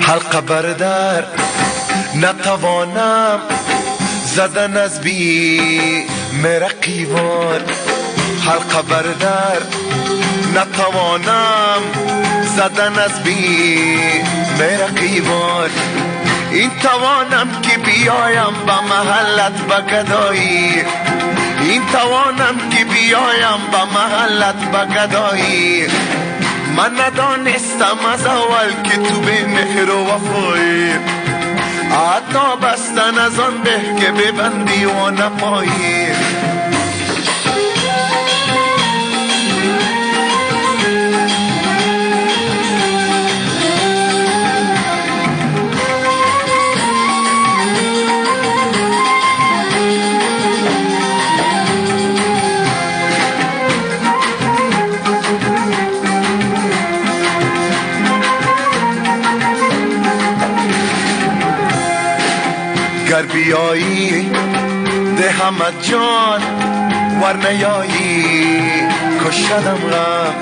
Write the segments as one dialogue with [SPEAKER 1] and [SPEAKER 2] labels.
[SPEAKER 1] حلقه بردر نتوانم زدن از بی مرقیوان. حلقه بردر نتوانم زدن از بی مرقیوان. این توانم که بیایم به محلت به گدایی، این توانم که بیایم به محلت به گدایی. من ندانستم از اول که تو به مهر و وفایی، حتی بستن از آن به که ببندی و نپایی. گر بیایی دهمت جان ور نیایی کشدم غم.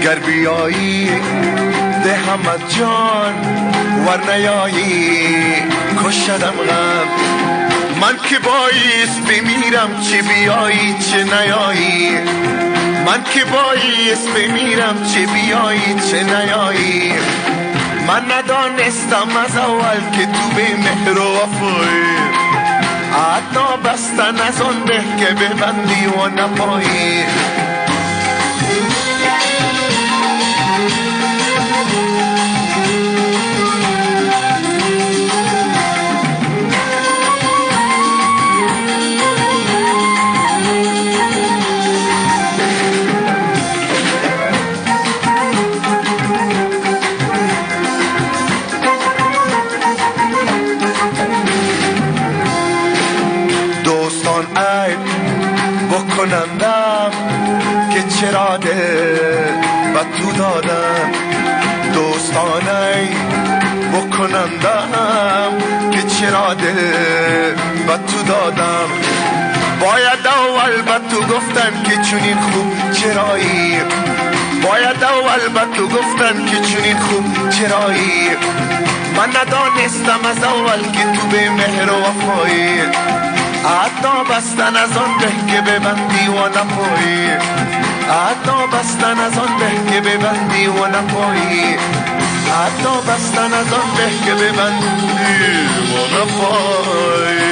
[SPEAKER 1] گر بیایی دهمت جان ور نیایی کشدم غم. من که بایست بمیرم چه بیایی چه نیایی، من که بایست بمیرم چه بیایی چه نیایی. من ندانستم از اول که تو به مهر و وفایی، حتی بستن از آن به که ببندی و نپایی. بکنندم که چرا دل به تو دادم. دوستانه بکنندم که چرا دل به تو دادم. باید اول به تو گفتن که چنین خوب چرایی، باید اول به تو گفتن که چنین خوب چرایی. من ندانستم از اول که تو به مهر و وفایی، حتی بستن از آن به که ببندی و نپایی، حتی بستن از آن به که ببندی و نپایی، حتی بستن از آن به که ببندی و نپایی.